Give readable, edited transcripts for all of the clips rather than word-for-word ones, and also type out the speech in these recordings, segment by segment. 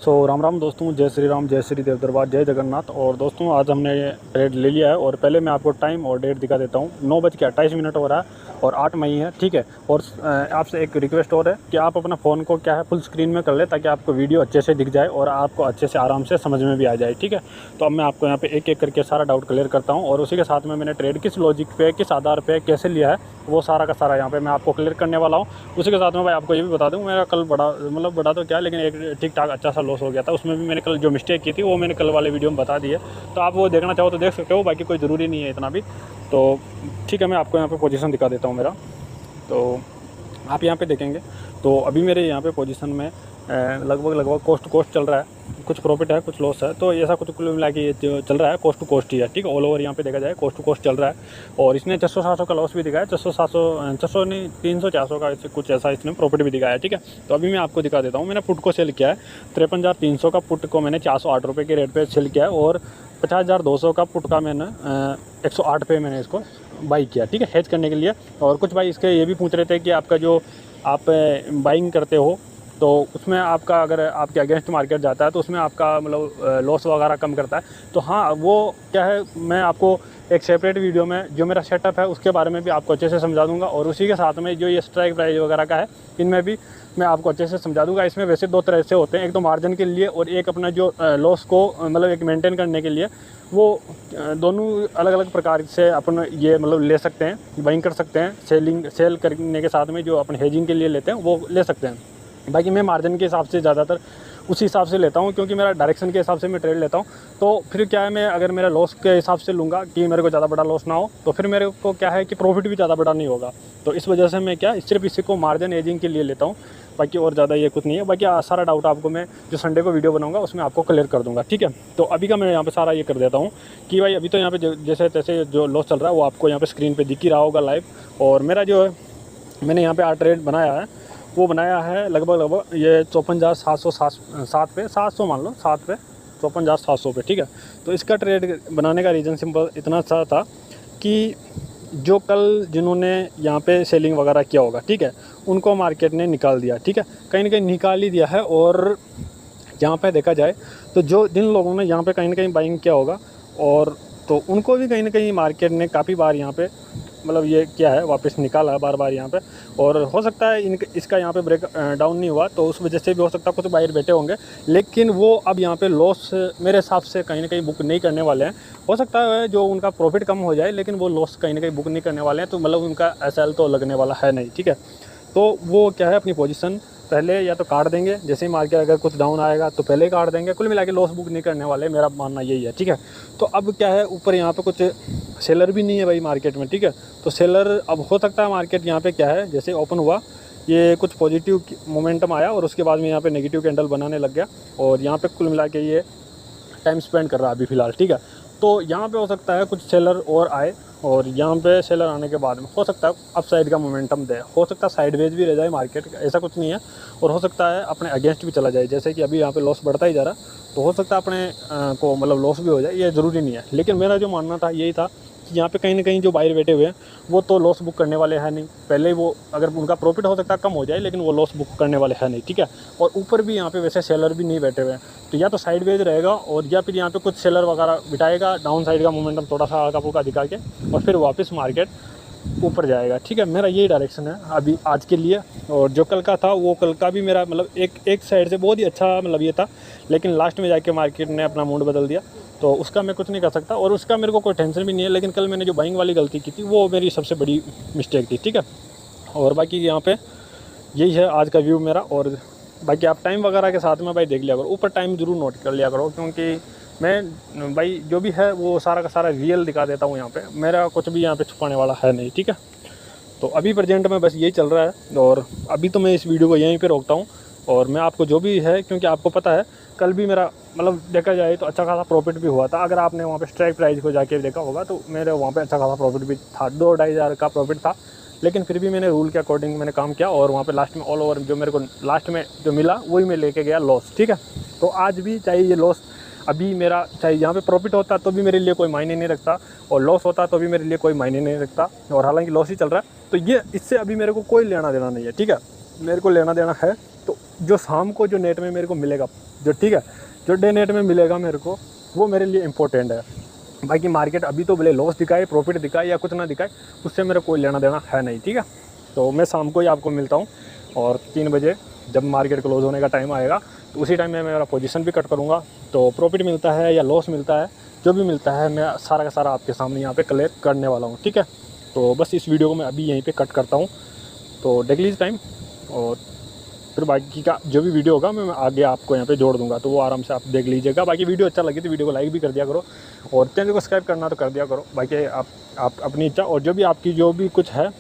राम राम दोस्तों, जय श्री राम, जय श्री देव दरबार, जय जगन्नाथ। और दोस्तों आज हमने ट्रेड ले लिया है और पहले मैं आपको टाइम और डेट दिखा देता हूँ। 9:28 हो रहा है और 8 मई है, ठीक है। और आपसे एक रिक्वेस्ट और है कि आप अपना फ़ोन को क्या है फुल स्क्रीन में कर ले, ताकि आपको वीडियो अच्छे से दिख जाए और आपको अच्छे से आराम से समझ में भी आ जाए, ठीक है। तो अब मैं आपको यहाँ पे एक एक करके सारा डाउट क्लियर करता हूँ और उसी के साथ में मैंने ट्रेड किस लॉजिक पे, किस आधार पे कैसे लिया है, वो सारा का सारा यहाँ पे मैं आपको क्लियर करने वाला हूँ। उसी के साथ में भाई आपको ये भी बता दूँ, मेरा कल बड़ा तो क्या, लेकिन एक ठीक ठाक अच्छा सा लॉस हो गया था। उसमें भी मैंने कल जो मिस्टेक की थी वो मैंने कल वाले वीडियो में बता दी है, तो आप वो देखना चाहो तो देख सकते हो, बाकी कोई ज़रूरी नहीं है इतना भी। तो ठीक है, मैं आपको यहाँ पे पोजीशन दिखा देता हूँ मेरा। तो आप यहाँ पे देखेंगे तो अभी मेरे यहाँ पे पोजीशन में लगभग कोस्ट टू कोस्ट चल रहा है। कुछ प्रॉफिट है, कुछ लॉस है, तो ऐसा कुछ कुल मिला के ये जो चल रहा है कोस्ट टू कोस्ट ही है, ठीक है। ऑल ओवर यहाँ पे देखा जाए कोस्ट टू कोस्ट चल रहा है। और इसने 600-700 का लॉस भी दिखाया, 600 नहीं 300-400 का इससे कुछ ऐसा इसने प्रॉफिट भी दिखाया है, ठीक है। तो अभी मैं आपको दिखा देता हूँ। मैंने पुट को सेल किया है 53,300 का पुट को मैंने 408 रुपये के रेट पर सेल किया है, और 50,200 का पुट का मैंने 108 पे मैंने इसको बाई किया, ठीक है, हेज करने के लिए। और कुछ भाई इसके ये भी पूछ रहे थे कि आपका जो आप बाइंग करते हो तो उसमें आपका अगर आपके अगेंस्ट मार्केट जाता है तो उसमें आपका मतलब लॉस वगैरह कम करता है। तो हाँ, वो क्या है, मैं आपको एक सेपरेट वीडियो में जो मेरा सेटअप है उसके बारे में भी आपको अच्छे से समझा दूंगा। और उसी के साथ में जो ये स्ट्राइक प्राइस वगैरह का है, इनमें भी मैं आपको अच्छे से समझा दूंगा। इसमें वैसे दो तरह से होते हैं, एक तो मार्जिन के लिए और एक अपना जो लॉस को मतलब एक मेंटेन करने के लिए। वो दोनों अलग अलग प्रकार से अपन ये मतलब ले सकते हैं, बाइंग कर सकते हैं। सेल करने के साथ में जो अपन हेजिंग के लिए लेते हैं वो ले सकते हैं। बाकी मैं मार्जिन के हिसाब से ज़्यादातर उसी हिसाब से लेता हूँ, क्योंकि मेरा डायरेक्शन के हिसाब से मैं ट्रेड लेता हूँ। तो फिर क्या है, मैं अगर मेरा लॉस के हिसाब से लूँगा कि मेरे को ज़्यादा बड़ा लॉस ना हो, तो फिर मेरे को क्या है कि प्रॉफिट भी ज़्यादा बड़ा नहीं होगा। तो इस वजह से मैं क्या सिर्फ इसी को मार्जिन एजिंग के लिए लेता हूँ, बाकी और ज़्यादा ये कुछ नहीं है। बाकी सारा डाउट आपको मैं जो संडे को वीडियो बनाऊंगा उसमें आपको क्लियर कर दूंगा, ठीक है। तो अभी का मैं यहाँ पे सारा ये कर देता हूँ कि भाई अभी तो यहाँ पे जैसे तैसे जो लॉस चल रहा है वो आपको यहाँ पे स्क्रीन पे दिख ही रहा होगा लाइव। और मेरा जो है मैंने यहाँ पे आर्ट रेट बनाया है, वो बनाया है लगभग ये 54,707 पे, 700 मान लो, 7 पे 54,700 पे, ठीक है। तो इसका ट्रेड बनाने का रीज़न सिंपल इतना सा था कि जो कल जिन्होंने यहाँ पे सेलिंग वगैरह किया होगा, ठीक है, उनको मार्केट ने निकाल दिया, ठीक है, कहीं ना कहीं निकाल ही दिया है। और यहाँ पे देखा जाए तो जो जिन लोगों ने यहाँ पे कहीं ना कहीं बाइंग किया होगा, और तो उनको भी कहीं ना कहीं मार्केट ने काफ़ी बार यहाँ पे मतलब ये क्या है वापस निकाला है बार बार यहाँ पे। और हो सकता है इसका यहाँ पे ब्रेक डाउन नहीं हुआ, तो उस वजह से भी हो सकता है कुछ बायर बैठे होंगे, लेकिन वो अब यहाँ पे लॉस मेरे हिसाब से कहीं ना कहीं बुक नहीं करने वाले हैं। हो सकता है जो उनका प्रॉफिट कम हो जाए, लेकिन वो लॉस कहीं ना कहीं बुक नहीं करने वाले हैं, तो मतलब उनका SL तो लगने वाला है नहीं, ठीक है। तो वो क्या है अपनी पोजीशन पहले या तो काट देंगे, जैसे ही मार्केट अगर कुछ डाउन आएगा तो पहले ही काट देंगे। कुल मिला के लॉस बुक नहीं करने वाले, मेरा मानना यही है, ठीक है। तो अब क्या है, ऊपर यहाँ पे कुछ सेलर भी नहीं है भाई मार्केट में, ठीक है। तो सेलर अब हो सकता है मार्केट यहाँ पे क्या है, जैसे ओपन हुआ ये कुछ पॉजिटिव मोमेंटम आया और उसके बाद में यहाँ पे नेगेटिव कैंडल बनाने लग गया, और यहाँ पे कुल मिला के ये टाइम स्पेंड कर रहा है अभी फ़िलहाल, ठीक है। तो यहाँ पे हो सकता है कुछ सेलर और आए, और यहाँ पे सेलर आने के बाद में हो सकता है अप साइड का मोमेंटम दे, हो सकता है साइडवेज भी रह जाए मार्केट, ऐसा कुछ नहीं है। और हो सकता है अपने अगेंस्ट भी चला जाए, जैसे कि अभी यहाँ पे लॉस बढ़ता ही जा रहा, तो हो सकता है अपने को मतलब लॉस भी हो जाए, ये ज़रूरी नहीं है। लेकिन मेरा जो मानना था यही था कि यहाँ पे कहीं ना कहीं जो बायर बैठे हुए हैं वो तो लॉस बुक करने वाले हैं नहीं, पहले वो अगर उनका प्रॉफिट हो सकता है कम हो जाए, लेकिन वो लॉस बुक करने वाले हैं नहीं, ठीक है। और ऊपर भी यहाँ पे वैसे सेलर भी नहीं बैठे हुए हैं, तो या तो साइडवेज रहेगा और या फिर यहाँ पे कुछ सेलर वगैरह बिठाएगा, डाउन साइड का मोमेंटम थोड़ा सा हल्का फुल्का दिखा के, और फिर वापस मार्केट ऊपर जाएगा, ठीक है। मेरा यही डायरेक्शन है अभी आज के लिए। और जो कल का था वो कल का भी मेरा मतलब एक साइड से बहुत ही अच्छा मतलब ये था, लेकिन लास्ट में जाके मार्केट ने अपना मूड बदल दिया, तो उसका मैं कुछ नहीं कर सकता और उसका मेरे को कोई टेंशन भी नहीं है। लेकिन कल मैंने जो बाइंग वाली गलती की थी वो मेरी सबसे बड़ी मिस्टेक थी, ठीक है। और बाकी यहाँ पे यही है आज का व्यू मेरा। और बाकी आप टाइम वगैरह के साथ में भाई देख लिया करो, ऊपर टाइम ज़रूर नोट कर लिया करो, क्योंकि मैं भाई जो भी है वो सारा का सारा रियल दिखा देता हूँ यहाँ पे, मेरा कुछ भी यहाँ पे छुपाने वाला है नहीं, ठीक है। तो अभी प्रेजेंट में बस यही चल रहा है, और अभी तो मैं इस वीडियो को यहीं पे रोकता हूँ। और मैं आपको जो भी है, क्योंकि आपको पता है कल भी मेरा मतलब देखा जाए तो अच्छा खासा प्रॉफिट भी हुआ था। अगर आपने वहाँ पे स्ट्राइक प्राइस को जाके देखा होगा तो मेरे वहाँ पे अच्छा खासा प्रॉफिट भी था, 2-2.5 हज़ार का प्रॉफिट था। लेकिन फिर भी मैंने रूल के अकॉर्डिंग मैंने काम किया, और वहाँ पे लास्ट में ऑल ओवर जो मेरे को लास्ट में जो मिला वही मैं लेके गया लॉस, ठीक है। तो आज भी चाहे ये लॉस अभी मेरा चाहे यहाँ पे प्रॉफिट होता तो भी मेरे लिए कोई मायने नहीं रखता, और लॉस होता तो भी मेरे लिए कोई मायने नहीं रखता, और हालांकि लॉस ही चल रहा है, तो ये इससे अभी मेरे को कोई लेना देना नहीं है, ठीक है। मेरे को लेना देना है तो जो शाम को जो नेट में मेरे को मिलेगा, जो ठीक है, जो डे नेट में मिलेगा मेरे को, वो मेरे लिए इम्पोर्टेंट है। बाकी मार्केट अभी तो भले लॉस दिखाए, प्रॉफिट दिखाए या कुछ ना दिखाए, उससे मेरा कोई लेना देना है नहीं, ठीक है। तो मैं शाम को ही आपको मिलता हूँ, और 3 बजे जब मार्केट क्लोज होने का टाइम आएगा तो उसी टाइम में मेरा पोजीशन भी कट करूँगा। तो प्रॉफिट मिलता है या लॉस मिलता है, जो भी मिलता है मैं सारा का सारा आपके सामने यहाँ पे क्लियर करने वाला हूँ, ठीक है। तो बस इस वीडियो को मैं अभी यहीं पे कट करता हूँ, तो देख लीजिए टाइम, और फिर बाकी का जो भी वीडियो होगा मैं आगे आपको यहाँ पे जोड़ दूंगा, तो वो आराम से आप देख लीजिएगा। बाकी वीडियो अच्छा लगे तो वीडियो को लाइक भी कर दिया करो, और चैनल को सब्सक्राइब करना तो कर दिया करो। बाकी आप अपनी इच्छा, और जो भी आपकी जो भी कुछ है,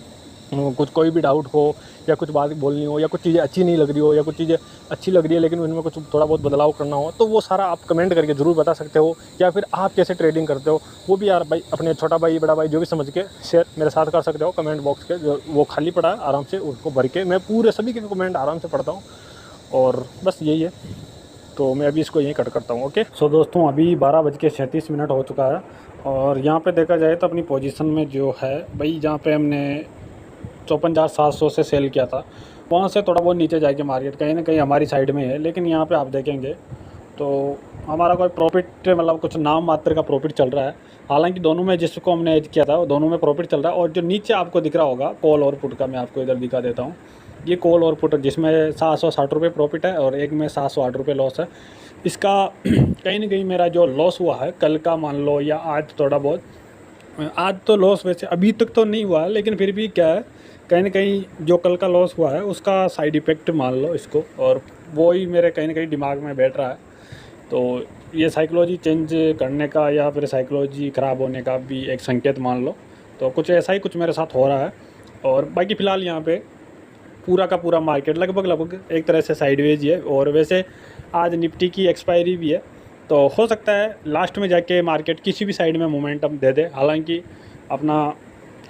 कुछ कोई भी डाउट हो या कुछ बात बोलनी हो, या कुछ चीज़ें अच्छी नहीं लग रही हो, या कुछ चीज़ें अच्छी लग रही है लेकिन उनमें कुछ थोड़ा बहुत बदलाव करना हो, तो वो सारा आप कमेंट करके ज़रूर बता सकते हो। या फिर आप कैसे ट्रेडिंग करते हो वो भी यार भाई, अपने छोटा भाई बड़ा भाई जो भी समझ के शेयर मेरे साथ कर सकते हो। कमेंट बॉक्स के जो वो खाली पड़ा है, आराम से उसको भर के मैं पूरे सभी के कमेंट आराम से पढ़ता हूँ, और बस यही है। तो मैं अभी इसको यहीं कट करता हूँ, ओके। सो दोस्तों, अभी 12:37 हो चुका है, और यहाँ पे देखा जाए तो अपनी पोजीशन में जो है भाई, जहाँ पे हमने 54,700 से सेल किया था, वहाँ से थोड़ा बहुत नीचे जाके मार्केट कहीं ना कहीं हमारी साइड में है। लेकिन यहाँ पे आप देखेंगे तो हमारा कोई प्रॉफिट, मतलब कुछ नाम मात्र का प्रॉफिट चल रहा है। हालांकि दोनों में जिसको हमने एज किया था वो दोनों में प्रॉफिट चल रहा है। और जो नीचे आपको दिख रहा होगा कॉल और पुट का, मैं आपको इधर दिखा देता हूँ। ये कॉल और पुट जिसमें 760 रुपये प्रॉफिट है और एक में 708 रुपये लॉस है। इसका कहीं ना कहीं मेरा जो लॉस हुआ है कल का, मान लो, या आज थोड़ा बहुत, आज तो लॉस वैसे अभी तक तो नहीं हुआ है, लेकिन फिर भी क्या है, कहीं ना कहीं जो कल का लॉस हुआ है उसका साइड इफ़ेक्ट मान लो इसको, और वो ही मेरे कहीं ना कहीं दिमाग में बैठ रहा है। तो ये साइकोलॉजी चेंज करने का या फिर साइकोलॉजी ख़राब होने का भी एक संकेत मान लो। तो कुछ ऐसा ही कुछ मेरे साथ हो रहा है। और बाकी फ़िलहाल यहाँ पे पूरा का पूरा मार्केट लगभग एक तरह से साइडवेज ही है। और वैसे आज निफ्टी की एक्सपायरी भी है, तो हो सकता है लास्ट में जाके मार्केट किसी भी साइड में मोमेंटम दे दे। हालांकि अपना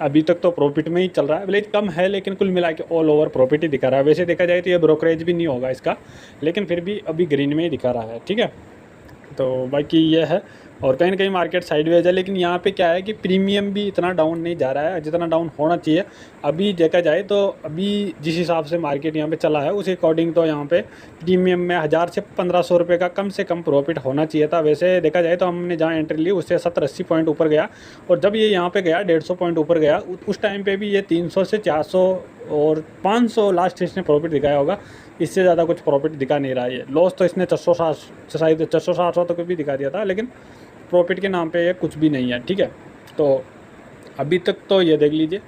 अभी तक तो प्रॉफिट में ही चल रहा है, भले कम है लेकिन कुल मिला के ऑल ओवर प्रॉफिट ही दिखा रहा है। वैसे देखा जाए तो ये ब्रोकरेज भी नहीं होगा इसका, लेकिन फिर भी अभी ग्रीन में ही दिखा रहा है, ठीक है। तो बाकी ये है, और कहीं ना कहीं मार्केट साइडवेज है। लेकिन यहाँ पे क्या है कि प्रीमियम भी इतना डाउन नहीं जा रहा है जितना डाउन होना चाहिए। अभी देखा जाए तो अभी जिस हिसाब से मार्केट यहाँ पे चला है उस अकॉर्डिंग तो यहाँ पे प्रीमियम में 1000 से 1500 रुपये का कम से कम प्रॉफिट होना चाहिए था। वैसे देखा जाए तो हमने जहाँ एंट्री ली उससे 70-80 पॉइंट ऊपर गया, और जब ये यहाँ पे गया 150 पॉइंट ऊपर गया, उस टाइम पे भी ये 300 से 400 और 500 लास्ट इसने प्रॉफिट दिखाया होगा। इससे ज़्यादा कुछ प्रॉफिट दिखा नहीं रहा है। लॉस तो इसने 400-700 तक भी दिखा दिया था, लेकिन प्रॉफिट के नाम पे ये कुछ भी नहीं है, ठीक है। तो अभी तक तो ये देख लीजिए,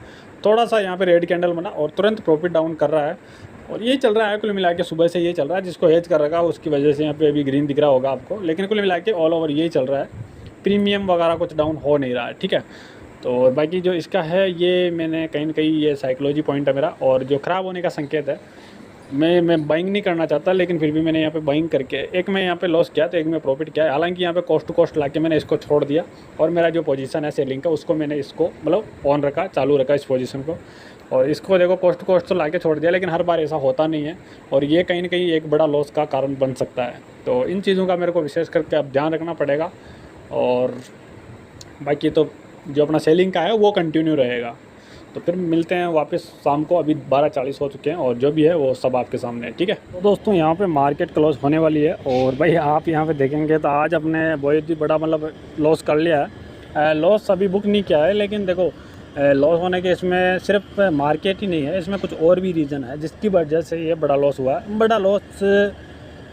थोड़ा सा यहाँ पे रेड कैंडल बना और तुरंत प्रॉफिट डाउन कर रहा है, और ये चल रहा है कुल मिला के सुबह से ये चल रहा है। जिसको हेज कर रखा है उसकी वजह से यहाँ पे अभी ग्रीन दिख रहा होगा आपको, लेकिन कुल मिला के ऑल ओवर यही चल रहा है। प्रीमियम वगैरह कुछ डाउन हो नहीं रहा है, ठीक है। तो बाकी जो इसका है, ये मैंने कहीं ना कहीं ये साइकोलॉजी पॉइंट है मेरा, और जो ख़राब होने का संकेत है। मैं बाइंग नहीं करना चाहता, लेकिन फिर भी मैंने यहाँ पे बाइंग करके एक में यहाँ पे लॉस किया तो एक में प्रॉफिट किया है। हालांकि यहाँ पे कॉस्ट टू कॉस्ट लाके मैंने इसको छोड़ दिया, और मेरा जो पोजीशन है सेलिंग का उसको मैंने इसको मतलब ऑन रखा, चालू रखा इस पोजीशन को। और इसको देखो कॉस्ट टू कॉस्ट तो लाके छोड़ दिया, लेकिन हर बार ऐसा होता नहीं है, और ये कहीं ना कहीं एक बड़ा लॉस का कारण बन सकता है। तो इन चीज़ों का मेरे को विशेष करके अब ध्यान रखना पड़ेगा। और बाकी तो जो अपना सेलिंग का है वो कंटिन्यू रहेगा। तो फिर मिलते हैं वापस शाम को। अभी 12:40 हो चुके हैं, और जो भी है वो सब आपके सामने है, ठीक है। तो दोस्तों, यहाँ पे मार्केट क्लोज होने वाली है, और भाई आप यहाँ पे देखेंगे तो आज अपने बहुत ही बड़ा मतलब लॉस कर लिया है। लॉस अभी बुक नहीं किया है, लेकिन देखो लॉस होने के इसमें सिर्फ मार्केट ही नहीं है, इसमें कुछ और भी रीज़न है जिसकी वजह से ये बड़ा लॉस हुआ है। बड़ा लॉस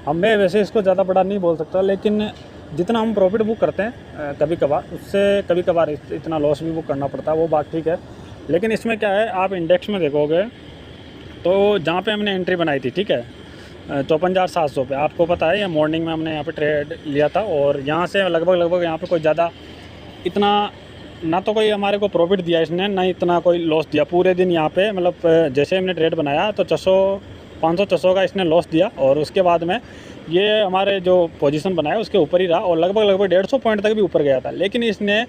हमें वैसे इसको ज़्यादा बड़ा नहीं बोल सकता, लेकिन जितना हम प्रॉफिट बुक करते हैं कभी कभार, उससे कभी कभार इतना लॉस भी बुक करना पड़ता है, वो बात ठीक है। लेकिन इसमें क्या है, आप इंडेक्स में देखोगे तो जहाँ पे हमने एंट्री बनाई थी, ठीक है, 54,700 पे, आपको पता है ये मॉर्निंग में हमने यहाँ पे ट्रेड लिया था, और यहाँ से लगभग यहाँ पे कोई ज़्यादा इतना ना तो कोई हमारे को प्रॉफिट दिया इसने, ना इतना कोई लॉस दिया पूरे दिन यहाँ पे। मतलब जैसे हमने ट्रेड बनाया तो 500-600 का इसने लॉस दिया, और उसके बाद में ये हमारे जो पोजीशन बनाया उसके ऊपर ही रहा, और लगभग 150 पॉइंट तक भी ऊपर गया था। लेकिन इसने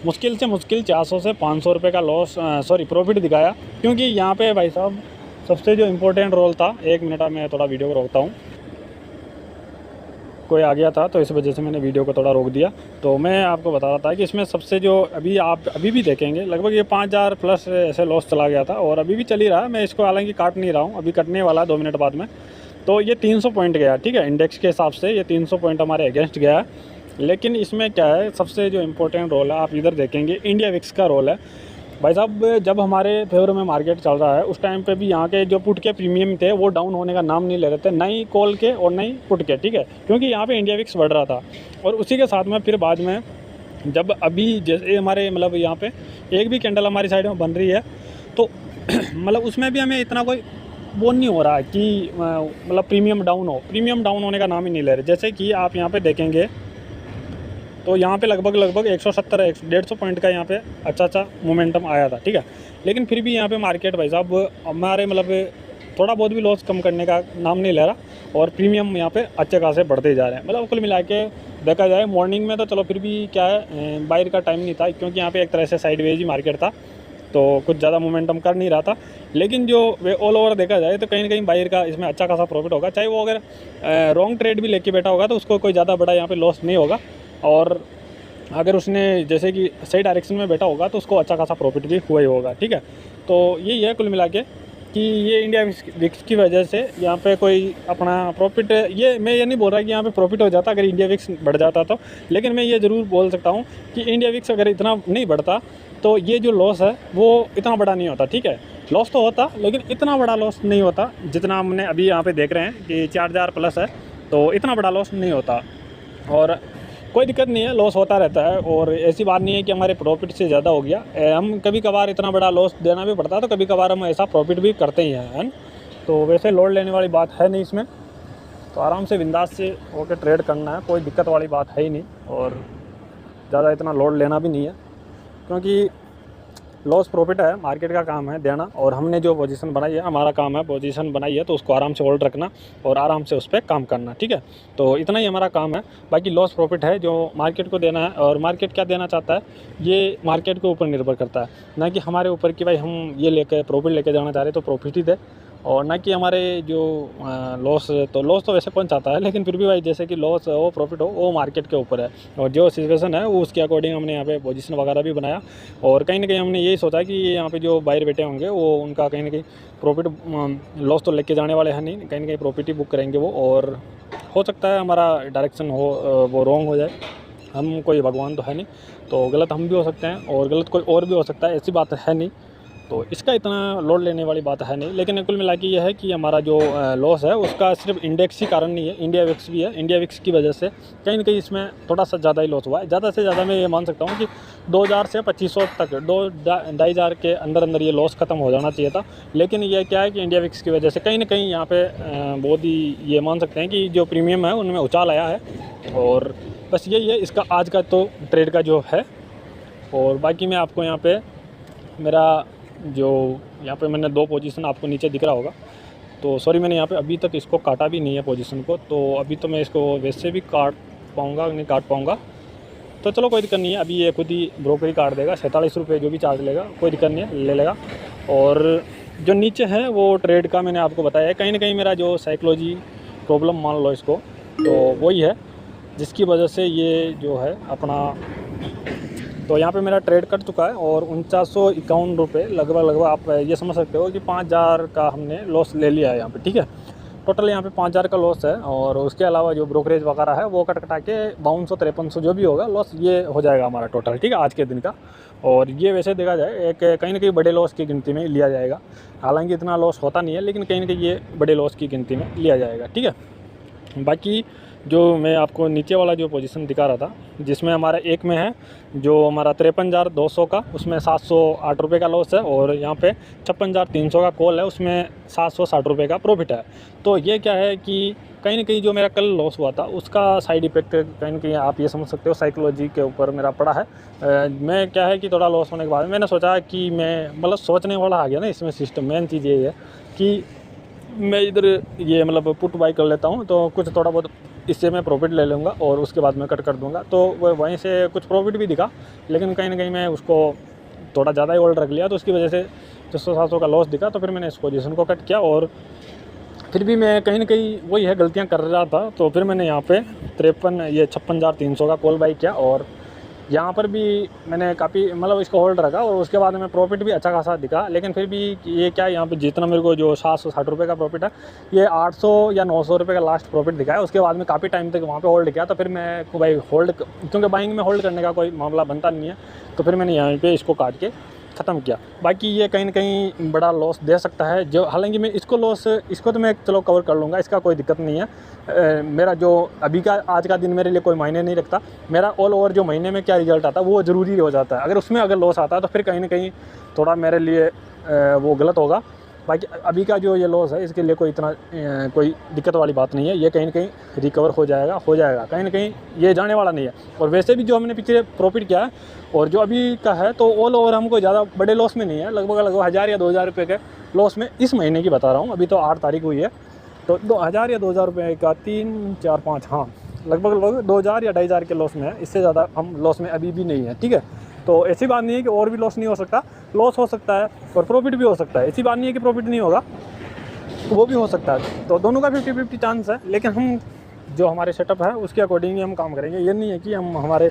मुश्किल से मुश्किल 400 से 500 रुपये का प्रॉफिट दिखाया। क्योंकि यहाँ पे भाई साहब सबसे जो इम्पोर्टेंट रोल था, 1 मिनट मैं थोड़ा वीडियो को रोकता हूँ, कोई आ गया था तो इस वजह से मैंने वीडियो को थोड़ा रोक दिया। तो मैं आपको बता रहा था कि इसमें सबसे जो आप अभी भी देखेंगे लगभग ये 5000 प्लस ऐसे लॉस चला गया था, और अभी भी चल ही रहा है। मैं इसको हालांकि काट नहीं रहा हूँ, अभी कटने वाला 2 मिनट बाद में। तो ये 300 पॉइंट गया, ठीक है, इंडेक्स के हिसाब से ये 300 पॉइंट हमारे अगेंस्ट गया है। लेकिन इसमें क्या है, सबसे जो इम्पोर्टेंट रोल है, आप इधर देखेंगे इंडिया विक्स का रोल है भाई साहब। जब हमारे फेवर में मार्केट चल रहा है उस टाइम पे भी यहाँ के जो पुट के प्रीमियम थे वो डाउन होने का नाम नहीं ले रहे थे, ना ही कॉल के और ना ही पुट के, ठीक है, क्योंकि यहाँ पे इंडिया विक्स बढ़ रहा था। और उसी के साथ में फिर बाद में जब अभी जैसे हमारे मतलब यहाँ पे एक भी कैंडल हमारी साइड में बन रही है तो मतलब उसमें भी हमें इतना कोई वो नहीं हो रहा है कि मतलब प्रीमियम डाउन हो, प्रीमियम डाउन होने का नाम ही नहीं ले रहे। जैसे कि आप यहाँ पे देखेंगे तो यहाँ पे लगभग 170-150 पॉइंट का यहाँ पे अच्छा मोमेंटम आया था, ठीक है। लेकिन फिर भी यहाँ पे मार्केट भाई साहब हमारे मतलब थोड़ा बहुत भी लॉस कम करने का नाम नहीं ले रहा और प्रीमियम यहाँ पे अच्छे खासे बढ़ते जा रहे हैं। मतलब कुल मिला के देखा जाए मॉर्निंग में तो चलो फिर भी क्या है, बायर का टाइम नहीं था क्योंकि यहाँ पे एक तरह से साइडवेज ही मार्केट था तो कुछ ज़्यादा मोमेंटम कर नहीं रहा था। लेकिन जो वे ऑल ओवर देखा जाए तो कहीं ना कहीं बायर का इसमें अच्छा खासा प्रॉफिट होगा, चाहे वो अगर रॉन्ग ट्रेड भी लेके बैठा होगा तो उसको कोई ज़्यादा बड़ा यहाँ पे लॉस नहीं होगा। और अगर उसने जैसे कि सही डायरेक्शन में बैठा होगा तो उसको अच्छा खासा प्रॉफिट भी हुआ ही होगा, ठीक है। तो यही है कुल मिला के कि ये इंडिया विक्स की वजह से यहाँ पे कोई अपना प्रॉफिट, ये मैं ये नहीं बोल रहा कि यहाँ पे प्रॉफिट हो जाता अगर इंडिया विक्स बढ़ जाता तो, लेकिन मैं ये ज़रूर बोल सकता हूँ कि इंडिया विक्स अगर इतना नहीं बढ़ता तो ये जो लॉस है वो इतना बड़ा नहीं होता, ठीक है। लॉस तो होता लेकिन इतना बड़ा लॉस नहीं होता जितना हमने अभी यहाँ पे देख रहे हैं कि 4000 प्लस है, तो इतना बड़ा लॉस नहीं होता। और कोई दिक्कत नहीं है, लॉस होता रहता है और ऐसी बात नहीं है कि हमारे प्रॉफिट से ज़्यादा हो गया। हम कभी कभार इतना बड़ा लॉस देना भी पड़ता है तो कभी कभार हम ऐसा प्रॉफिट भी करते ही हैं, है ना। तो वैसे लोड लेने वाली बात है नहीं इसमें, तो आराम से बिंदास से होकर ट्रेड करना है, कोई दिक्कत वाली बात है ही नहीं। और ज़्यादा इतना लोड लेना भी नहीं है क्योंकि लॉस प्रॉफिट है, मार्केट का काम है देना और हमने जो पोजीशन बनाई है, हमारा काम है पोजीशन बनाई है तो उसको आराम से होल्ड रखना और आराम से उस पर काम करना, ठीक है। तो इतना ही हमारा काम है, बाकी लॉस प्रॉफिट है जो मार्केट को देना है। और मार्केट क्या देना चाहता है ये मार्केट के ऊपर निर्भर करता है, ना कि हमारे ऊपर कि भाई हम ये लेकर प्रॉफिट लेके जाना चाह रहे तो प्रॉफिट ही दे, और ना कि हमारे जो लॉस तो वैसे कौन चाहता है, लेकिन फिर भी भाई जैसे कि लॉस हो प्रॉफिट हो वो मार्केट के ऊपर है और जो सिचुएशन है वो उसके अकॉर्डिंग हमने यहाँ पे पोजीशन वगैरह भी बनाया। और कहीं ना कहीं हमने यही सोचा कि यहाँ पे जो बाहर बैठे होंगे वो उनका कहीं ना कहीं प्रॉफिट लॉस तो लेके जाने वाले हैं नहीं, कहीं ना कहीं प्रॉफिट ही बुक करेंगे वो। और हो सकता है हमारा डायरेक्शन हो वो रॉन्ग हो जाए, हम कोई भगवान तो है नहीं, तो गलत हम भी हो सकते हैं और गलत कोई और भी हो सकता है, ऐसी बात है नहीं। तो इसका इतना लोड लेने वाली बात है नहीं। लेकिन कुल मिला के यह है कि हमारा जो लॉस है उसका सिर्फ इंडेक्स ही कारण नहीं है, इंडिया विक्स भी है। इंडिया विक्स की वजह से कहीं ना कहीं इसमें थोड़ा सा ज़्यादा ही लॉस हुआ है। ज़्यादा से ज़्यादा मैं ये मान सकता हूँ कि 2000 से 2500 तक 2-2.5 के अंदर ये लॉस ख़त्म हो जाना चाहिए था। लेकिन ये क्या है कि इंडिया विक्स की वजह से कहीं ना कहीं यहाँ पे बहुत ही ये मान सकते हैं कि जो प्रीमियम है उनमें उछाल आया है। और बस यही है इसका आज का तो ट्रेड का जो है। और बाकी मैं आपको यहाँ पे मेरा जो यहाँ पे मैंने 2 पोजीशन आपको नीचे दिख रहा होगा, तो सॉरी मैंने यहाँ पे अभी तक इसको काटा भी नहीं है पोजीशन को, तो अभी तो मैं इसको वैसे भी काट पाऊँगा नहीं काट पाऊँगा, तो चलो कोई दिक्कत नहीं है। अभी ये खुद ही ब्रोकरी काट देगा, 47 रुपये जो भी चार्ज लेगा कोई दिक्कत नहीं है, ले लेगा। और जो नीचे है वो ट्रेड का मैंने आपको बताया है, कहीं ना कहीं मेरा जो साइकोलॉजी प्रॉब्लम मान लो इसको, तो वही है जिसकी वजह से ये जो है अपना, तो यहाँ पे मेरा ट्रेड कट चुका है और 4951 रुपये लगभग आप ये समझ सकते हो कि 5000 का हमने लॉस ले लिया है यहाँ पे, ठीक है। टोटल यहाँ पे 5000 का लॉस है और उसके अलावा जो ब्रोकरेज वगैरह है वो कटा के 5200-5300 जो भी होगा लॉस ये हो जाएगा हमारा टोटल, ठीक है, आज के दिन का। और ये वैसे देखा जाए एक कहीं ना कहीं बड़े लॉस की गिनती में लिया जाएगा, हालांकि इतना लॉस होता नहीं है लेकिन कहीं ना कहीं ये बड़े लॉस की गिनती में लिया जाएगा, ठीक है। बाकी जो मैं आपको नीचे वाला जो पोजीशन दिखा रहा था जिसमें हमारा एक में है जो हमारा 53,200 का, उसमें 708 रुपये का लॉस है और यहाँ पे 56,300 का कॉल है, उसमें 760 रुपये का प्रॉफिट है। तो ये क्या है कि कहीं ना कहीं जो मेरा कल लॉस हुआ था उसका साइड इफ़ेक्ट कहीं ना कहीं आप ये समझ सकते हो साइकोलॉजी के ऊपर मेरा पड़ा है। मैं क्या है कि थोड़ा लॉस होने के बाद मैंने सोचा कि मैं मतलब सोचने वाला आ गया ना इसमें सिस्टम, मेन चीज़ ये है कि मैं इधर ये मतलब पुट बाई कर लेता हूँ तो कुछ थोड़ा बहुत इससे मैं प्रॉफिट ले लूँगा और उसके बाद मैं कट कर दूँगा। तो वहीं से कुछ प्रॉफिट भी दिखा लेकिन कहीं ना कहीं मैं उसको थोड़ा ज़्यादा ही होल्ड रख लिया तो उसकी वजह से 600-700 का लॉस दिखा, तो फिर मैंने इस पोजीशन को कट किया। और फिर भी मैं कहीं ना कहीं वही है गलतियाँ कर रहा था, तो फिर मैंने यहाँ पे 56,300 का कॉल बाई किया और यहाँ पर भी मैंने काफ़ी मतलब इसको होल्ड रखा और उसके बाद में प्रॉफिट भी अच्छा खासा दिखा, लेकिन फिर भी ये क्या यहाँ पे जितना मेरे को जो 760 रुपये का प्रॉफिट है, ये 800 या 900 रुपये का लास्ट प्रॉफिट दिखा है। उसके बाद में काफ़ी टाइम तक वहाँ पे होल्ड किया, तो फिर मैं को भाई होल्ड, क्योंकि बाइंग में होल्ड करने का कोई मामला बनता नहीं है, तो फिर मैंने यहाँ पे इसको काट के ख़त्म किया। बाकी ये कहीं ना कहीं बड़ा लॉस दे सकता है, जो हालांकि मैं इसको तो मैं चलो कवर कर लूँगा, इसका कोई दिक्कत नहीं है। मेरा जो अभी का आज का दिन मेरे लिए कोई मायने नहीं रखता, मेरा ऑल ओवर जो महीने में क्या रिजल्ट आता है वो ज़रूरी हो जाता है। अगर उसमें अगर लॉस आता है तो फिर कहीं ना कहीं थोड़ा मेरे लिए वो गलत होगा। बाकी अभी का जो ये लॉस है इसके लिए कोई इतना कोई दिक्कत वाली बात नहीं है, ये कहीं ना कहीं रिकवर हो जाएगा कहीं ना कहीं ये जाने वाला नहीं है। और वैसे भी जो हमने पीछे प्रॉफिट किया है और जो अभी का है, तो ऑल ओवर हमको ज़्यादा बड़े लॉस में नहीं है, लगभग 1000 या 2000 रुपये के लॉस में इस महीने की बता रहा हूँ। अभी तो 8 तारीख हुई है, तो 2000 या 2000 रुपये का 3 4 5 हाँ लगभग 2000 या 2500 के लॉस में है, इससे ज़्यादा हम लॉस में अभी भी नहीं है। ठीक है, तो ऐसी बात नहीं है कि और भी लॉस नहीं हो सकता, लॉस हो सकता है और प्रॉफिट भी हो सकता है। ऐसी बात नहीं है कि प्रॉफिट नहीं होगा, वो भी हो सकता है। तो दोनों का 50-50 चांस है, लेकिन हम जो हमारे सेटअप है उसके अकॉर्डिंग ही हम काम करेंगे। ये नहीं है कि हम हमारे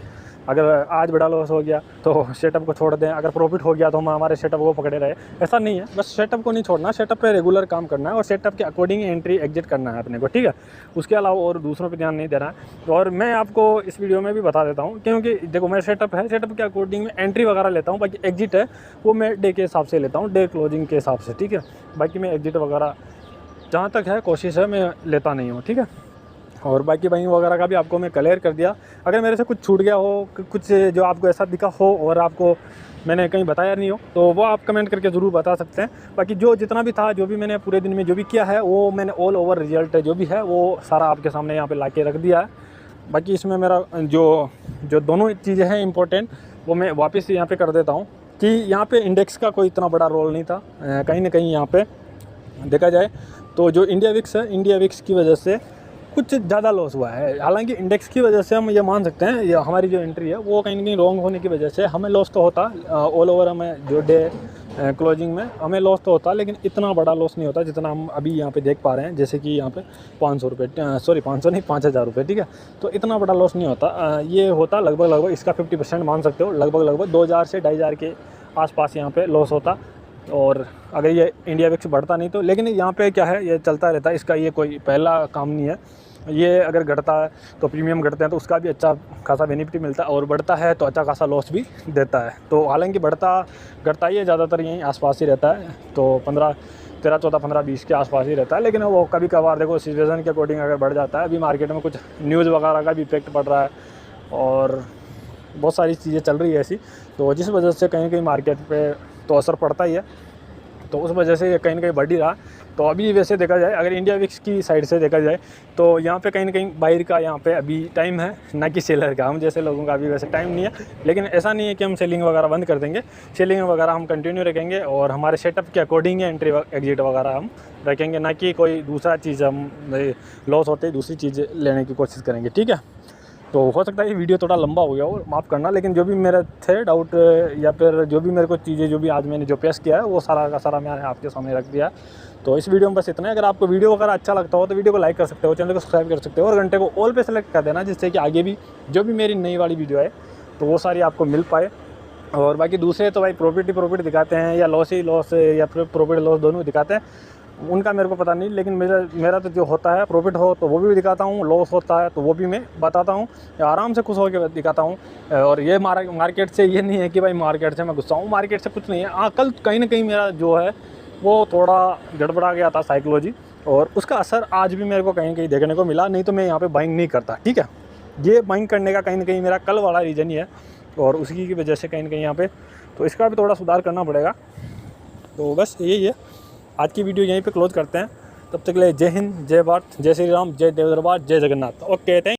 अगर आज बड़ा लॉस हो गया तो सेटअप को छोड़ दें, अगर प्रॉफिट हो गया तो हम हमारे सेटअप को पकड़े रहे, ऐसा नहीं है। बस सेटअप को नहीं छोड़ना, सेटअप पे रेगुलर काम करना है और सेटअप के अकॉर्डिंग एंट्री एग्जिट करना है अपने को। ठीक है, उसके अलावा और दूसरों पे ध्यान नहीं देना है। और मैं आपको इस वीडियो में भी बता देता हूँ, क्योंकि देखो मेरा सेटअप है, सेटअप के अकॉर्डिंग में एंट्री वगैरह लेता हूँ, बाकी एग्जिट है वो मैं डे के हिसाब से लेता हूँ, डे क्लोजिंग के हिसाब से। ठीक है, बाकी मैं एग्जिट वगैरह जहाँ तक है कोशिश है मैं लेता नहीं हूँ। ठीक है, और बाकी बाइंग वगैरह का भी आपको मैं क्लियर कर दिया। अगर मेरे से कुछ छूट गया हो, कुछ जो आपको ऐसा दिखा हो और आपको मैंने कहीं बताया नहीं हो, तो वो आप कमेंट करके ज़रूर बता सकते हैं। बाकी जो जितना भी था, जो भी मैंने पूरे दिन में जो भी किया है, वो मैंने ऑल ओवर रिजल्ट जो भी है वो सारा आपके सामने यहाँ पे ला के रख दिया है। बाकी इसमें मेरा जो दोनों चीज़ें हैं इंपॉर्टेंट, वो मैं वापस यहाँ पे कर देता हूँ कि यहाँ पे इंडेक्स का कोई इतना बड़ा रोल नहीं था। कहीं ना कहीं यहाँ पे देखा जाए तो जो इंडिया विक्स है, इंडिया विक्स की वजह से कुछ ज़्यादा लॉस हुआ है। हालांकि इंडेक्स की वजह से हम ये मान सकते हैं, ये हमारी जो एंट्री है वो कहीं ना कहीं रॉन्ग होने की वजह से हमें लॉस तो होता, ऑल ओवर हमें जो डे क्लोजिंग में हमें लॉस तो होता, लेकिन इतना बड़ा लॉस नहीं होता जितना हम अभी यहाँ पे देख पा रहे हैं। जैसे कि यहाँ पे 500 रुपये, सॉरी 500 नहीं 5000 रुपये। ठीक है, तो इतना बड़ा लॉस नहीं होता, ये होता लगभग इसका 50% मान सकते हो, लगभग 2000 से 2500 के आसपास यहाँ पे लॉस होता। और अगर ये इंडिया विक्स बढ़ता नहीं तो, लेकिन यहाँ पे क्या है, ये चलता रहता है, इसका ये कोई पहला काम नहीं है। ये अगर घटता है तो प्रीमियम घटते हैं तो उसका भी अच्छा खासा बेनिफिट मिलता है, और बढ़ता है तो अच्छा खासा लॉस भी देता है। तो हालांकि घटता ही है, ज़्यादातर यहीं आसपास ही रहता है, तो 13, 14, 15, 20 के आसपास ही रहता है। लेकिन वो कभी कभार देखो सिचुएशन के अकॉर्डिंग अगर बढ़ जाता है। अभी मार्केट में कुछ न्यूज़ वगैरह का भी इफेक्ट पड़ रहा है और बहुत सारी चीज़ें चल रही है ऐसी, तो जिस वजह से कहीं ना कहीं मार्केट पे तो असर पड़ता ही है, तो उस वजह से ये कहीं ना कहीं बढ़ ही रहा। तो अभी वैसे देखा जाए, अगर इंडिया विक्स की साइड से देखा जाए तो यहाँ पे कहीं ना कहीं बायर का यहाँ पे अभी टाइम है, ना कि सेलर का। हम जैसे लोगों का अभी वैसे टाइम नहीं है, लेकिन ऐसा नहीं है कि हम सेलिंग वगैरह बंद कर देंगे, सेलिंग वगैरह हम कंटिन्यू रखेंगे और हमारे सेटअप के अकॉर्डिंग एंट्री एग्जिट वगैरह हम रखेंगे, ना कि कोई दूसरा चीज़ हम लॉस होते ही दूसरी चीज़ लेने की कोशिश करेंगे। ठीक है, तो हो सकता है ये वीडियो थोड़ा लंबा हो गया हो, माफ़ करना, लेकिन जो भी मेरे थे डाउट या फिर जो भी मेरे को चीज़ें जो भी आज मैंने जो पेश किया है वो सारा का सारा मैंने आपके सामने रख दिया। तो इस वीडियो में बस इतना है। अगर आपको वीडियो वगैरह अच्छा लगता हो तो वीडियो को लाइक कर सकते हो, चैनल को सब्सक्राइब कर सकते हो और घंटे को ऑल पे सेलेक्ट कर देना, जिससे कि आगे भी जो भी मेरी नई वाली वीडियो है तो वो सारी आपको मिल पाए। और बाकी दूसरे तो भाई प्रॉफिट ही प्रॉफिट दिखाते हैं या लॉस ही लॉस या फिर प्रॉफिट लॉस दोनों दिखाते हैं, उनका मेरे को पता नहीं। लेकिन मेरा तो जो होता है, प्रॉफिट हो तो वो भी दिखाता हूँ, लॉस होता है तो वो भी मैं बताता हूँ, आराम से खुश होकर दिखाता हूँ। और ये मार्केट से ये नहीं है कि भाई मार्केट से मैं गुस्सा हूँ, मार्केट से कुछ नहीं है। कल कहीं ना कहीं मेरा जो है वो थोड़ा गड़बड़ा गया था साइकोलॉजी, और उसका असर आज भी मेरे को कहीं कहीं देखने को मिला, नहीं तो मैं यहाँ पे बाइंग नहीं करता। ठीक है, ये बाइंग करने का कहीं ना कहीं मेरा कल वाला रीज़न ही है, और उसी की वजह से कहीं ना कहीं यहाँ पे तो इसका भी थोड़ा सुधार करना पड़ेगा। तो बस यही है, आज की वीडियो यहीं पे क्लोज करते हैं। तब तक के लिए जय हिंद, जय भारत, जय श्री राम, जय देव दरबार, जय जगन्नाथ। Okay, thank